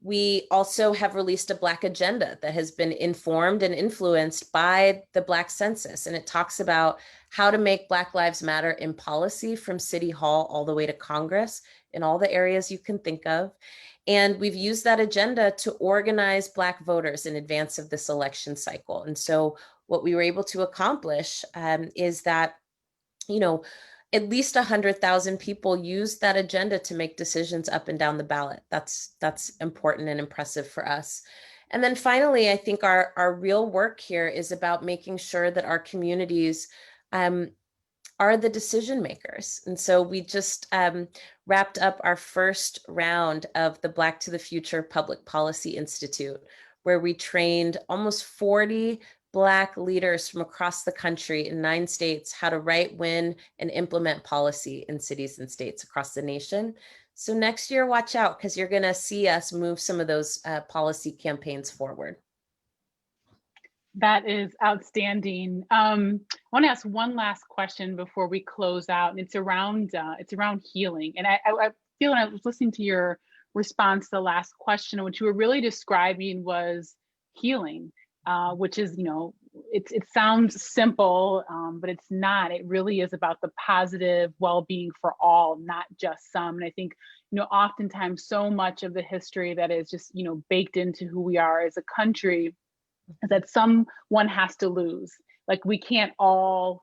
We also have released a Black agenda that has been informed and influenced by the Black census. And it talks about how to make Black Lives Matter in policy from City Hall all the way to Congress in all the areas you can think of. And we've used that agenda to organize Black voters in advance of this election cycle. And so what we were able to accomplish is that, at least 100,000 people used that agenda to make decisions up and down the ballot. That's important and impressive for us. And then finally, I think our real work here is about making sure that our communities are the decision makers. And so we just wrapped up our first round of the Black to the Future Public Policy Institute, where we trained almost 40 Black leaders from across the country in 9 states how to write, win, and implement policy in cities and states across the nation. So next year, watch out, because you're going to see us move some of those policy campaigns forward. That is outstanding. I want to ask one last question before we close out, and it's around healing. And I feel when I was listening to your response to the last question. And what you were really describing was healing, which is, it sounds simple, but it's not. It really is about the positive well-being for all, not just some. And I think, oftentimes so much of the history that is just, baked into who we are as a country is that someone has to lose. Like we can't all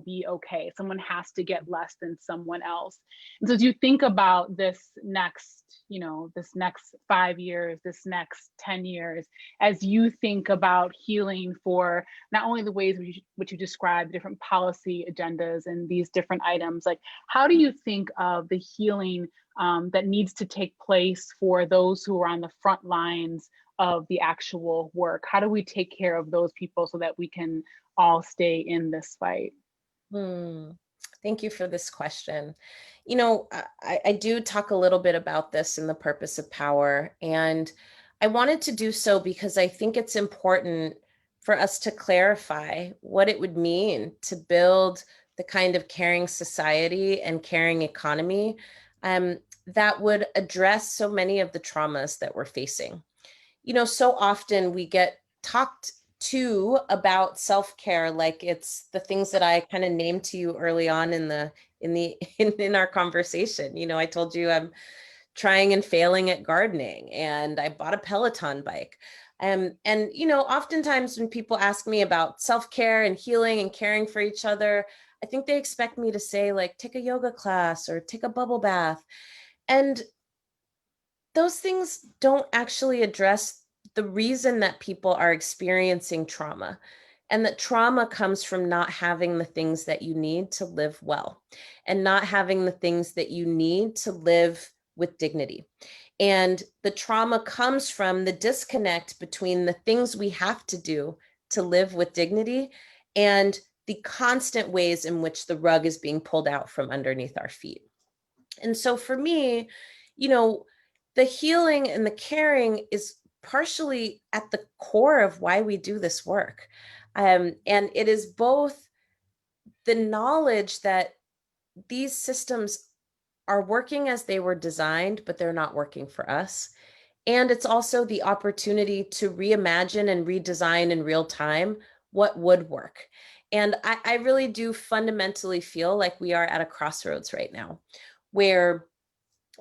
be okay. Someone has to get less than someone else. And so as you think about this next 5 years, this next 10 years, as you think about healing for not only the ways which you described, different policy agendas and these different items, like how do you think of the healing that needs to take place for those who are on the front lines of the actual work? How do we take care of those people so that we can all stay in this fight? Thank you for this question. I do talk a little bit about this in the purpose of power, and I wanted to do so because I think it's important for us to clarify what it would mean to build the kind of caring society and caring economy that would address so many of the traumas that we're facing. So often we get talked to about self-care like it's the things that I kind of named to you early on in our conversation. I told you I'm trying and failing at gardening, and I bought a Peloton bike. And oftentimes when people ask me about self-care and healing and caring for each other, I think they expect me to say like, take a yoga class or take a bubble bath. And those things don't actually address the reason that people are experiencing trauma, and that trauma comes from not having the things that you need to live well and not having the things that you need to live with dignity. And the trauma comes from the disconnect between the things we have to do to live with dignity and the constant ways in which the rug is being pulled out from underneath our feet. And so for me, the healing and the caring is partially at the core of why we do this work. And it is both the knowledge that these systems are working as they were designed, but they're not working for us. And it's also the opportunity to reimagine and redesign in real time what would work. And I really do fundamentally feel like we are at a crossroads right now, where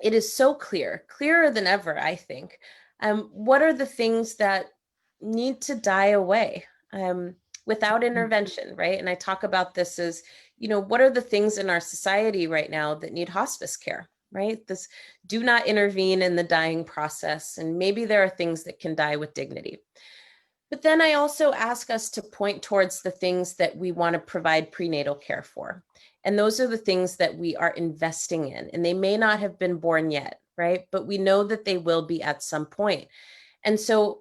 it is so clearer than ever, I think. What are the things that need to die away without intervention, right? And I talk about this as, what are the things in our society right now that need hospice care, right? This do not intervene in the dying process. And maybe there are things that can die with dignity. But then I also ask us to point towards the things that we want to provide prenatal care for. And those are the things that we are investing in. And they may not have been born yet, right? But we know that they will be at some point. And so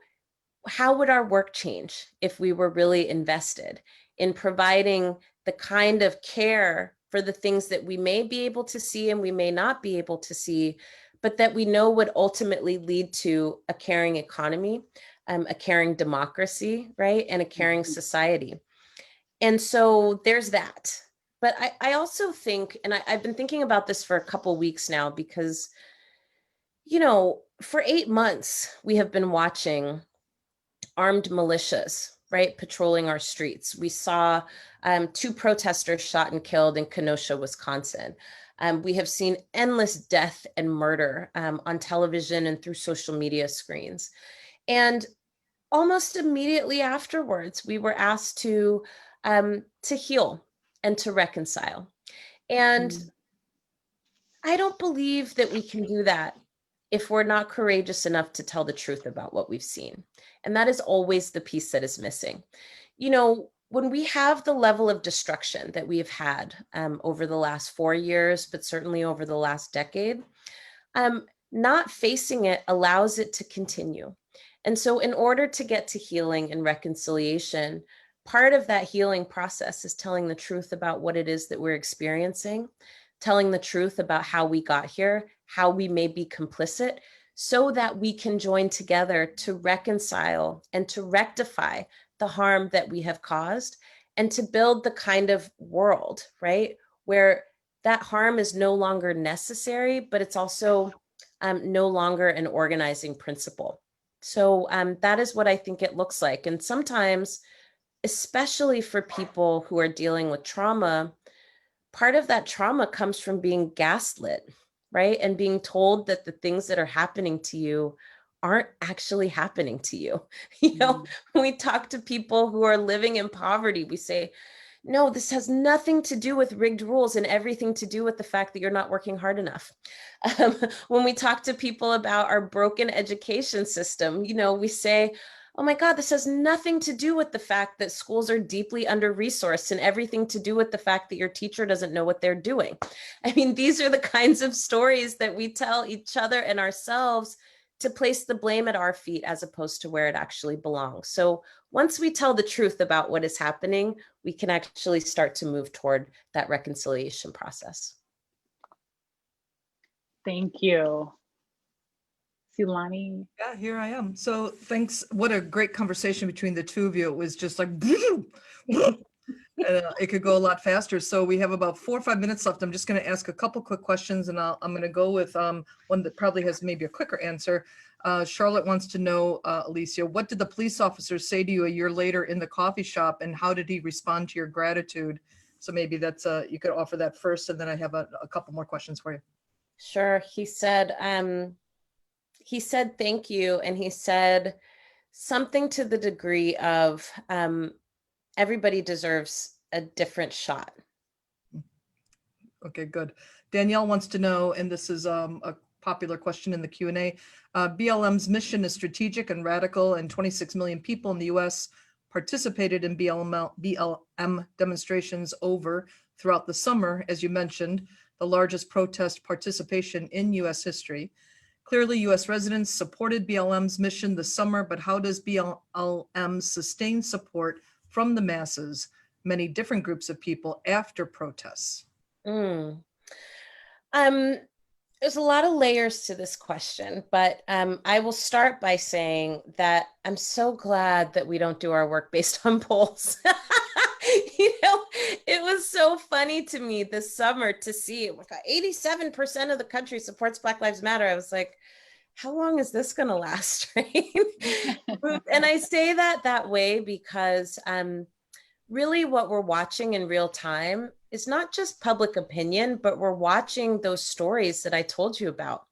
how would our work change if we were really invested in providing the kind of care for the things that we may be able to see and we may not be able to see, but that we know would ultimately lead to a caring economy, a caring democracy, right? And a caring society. And so there's that. But I also think, and I've been thinking about this for a couple of weeks now, because, for 8 months, we have been watching armed militias, right, patrolling our streets. We saw 2 protesters shot and killed in Kenosha, Wisconsin. We have seen endless death and murder on television and through social media screens. And almost immediately afterwards, we were asked to heal and to reconcile. And I don't believe that we can do that if we're not courageous enough to tell the truth about what we've seen. And that is always the piece that is missing. When we have the level of destruction that we have had over the last 4 years, but certainly over the last decade, not facing it allows it to continue. And so in order to get to healing and reconciliation, part of that healing process is telling the truth about what it is that we're experiencing, telling the truth about how we got here, how we may be complicit, so that we can join together to reconcile and to rectify the harm that we have caused, and to build the kind of world, right, where that harm is no longer necessary, but it's also no longer an organizing principle. So that is what I think it looks like. And sometimes, especially for people who are dealing with trauma, part of that trauma comes from being gaslit, right? And being told that the things that are happening to you aren't actually happening to you. You know, when we talk to people who are living in poverty, we say, no, this has nothing to do with rigged rules and everything to do with the fact that you're not working hard enough. When we talk to people about our broken education system, you know, we say, oh my God, this has nothing to do with the fact that schools are deeply under-resourced and everything to do with the fact that your teacher doesn't know what they're doing. I mean, these are the kinds of stories that we tell each other and ourselves to place the blame at our feet as opposed to where it actually belongs. So once we tell the truth about what is happening, we can actually start to move toward that reconciliation process. Thank you. Silani. Yeah, here I am. So thanks. What a great conversation between the two of you. It was just like, it could go a lot faster. So we have about 4 or 5 minutes left. I'm just going to ask a couple quick questions, and I'm going to go with one that probably has maybe a quicker answer. Charlotte wants to know, Alicia, what did the police officer say to you a year later in the coffee shop, and how did he respond to your gratitude? So maybe that's you could offer that first, and then I have a couple more questions for you. Sure. He said thank you, and he said something to the degree of everybody deserves a different shot. Okay, good. Danielle wants to know, and this is a popular question in the Q&A, BLM's mission is strategic and radical, and 26 million people in the US participated in BLM demonstrations throughout the summer, as you mentioned, the largest protest participation in US history. Clearly, US residents supported BLM's mission this summer, but how does BLM sustain support from the masses, many different groups of people, after protests? There's a lot of layers to this question, but I will start by saying that I'm so glad that we don't do our work based on polls. You know, it was so funny to me this summer to see 87% of the country supports Black Lives Matter. I was like, how long is this going to last, right? And I say that way because really what we're watching in real time is not just public opinion, but we're watching those stories that I told you about.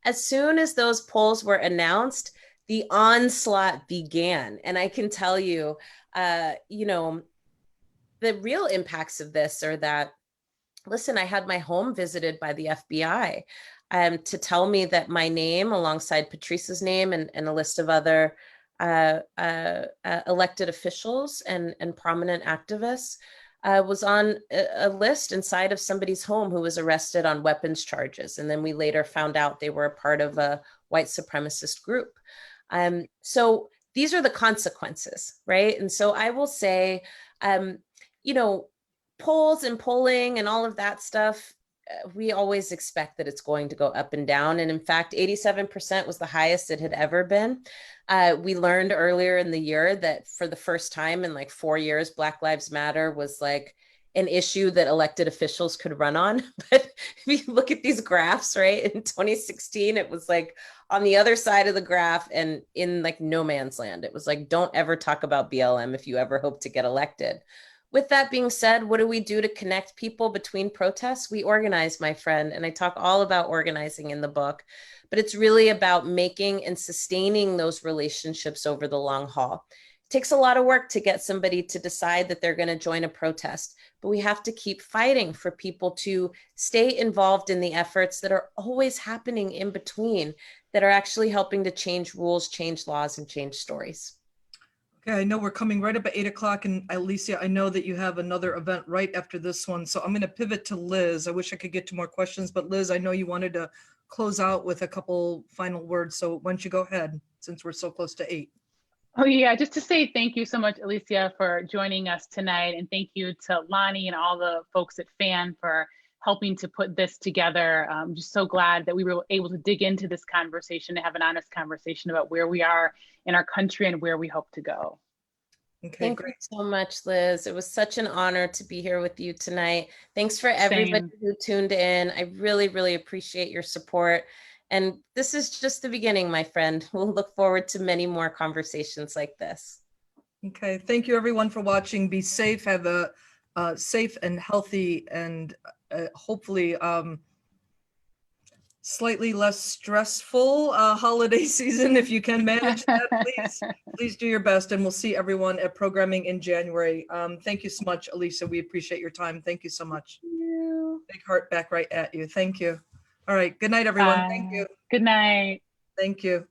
As soon as those polls were announced, the onslaught began. And I can tell you, you know, the real impacts of this are that, listen, I had my home visited by the FBI to tell me that my name, alongside Patrice's name and a list of other elected officials and prominent activists, was on a list inside of somebody's home who was arrested on weapons charges. And then we later found out they were a part of a white supremacist group. So these are the consequences, right? And so I will say, you know, polls and polling and all of that stuff, we always expect that it's going to go up and down. And in fact, 87% was the highest it had ever been. We learned earlier in the year that for the first time in like 4 years, Black Lives Matter was like an issue that elected officials could run on. But if you look at these graphs, right, in 2016, it was like on the other side of the graph and in like no man's land. It was like, don't ever talk about BLM if you ever hope to get elected. With that being said, what do we do to connect people between protests? We organize, my friend, and I talk all about organizing in the book, but it's really about making and sustaining those relationships over the long haul. It takes a lot of work to get somebody to decide that they're going to join a protest, but we have to keep fighting for people to stay involved in the efforts that are always happening in between, that are actually helping to change rules, change laws, and change stories. Okay, I know we're coming right up at 8 o'clock, and Alicia, I know that you have another event right after this one, so I'm going to pivot to Liz. I wish I could get to more questions, but Liz, I know you wanted to close out with a couple final words, so why don't you go ahead, since we're so close to 8. Oh yeah, just to say thank you so much, Alicia, for joining us tonight, and thank you to Lonnie and all the folks at FAN for helping to put this together. I'm just so glad that we were able to dig into this conversation, to have an honest conversation about where we are in our country and where we hope to go. Okay, Thank great. you so much, Liz. It was such an honor to be here with you tonight. Thanks for everybody who tuned in. I really, really appreciate your support. And this is just the beginning, my friend. We'll look forward to many more conversations like this. Okay, thank you everyone for watching. Be safe, have a safe and healthy and hopefully slightly less stressful holiday season. If you can manage that, please do your best, and we'll see everyone at programming in January. Thank you so much, Alicia. We appreciate your time. Thank you so much. Big heart back right at you. Thank you. All right. Good night, everyone. Thank you. Good night. Thank you.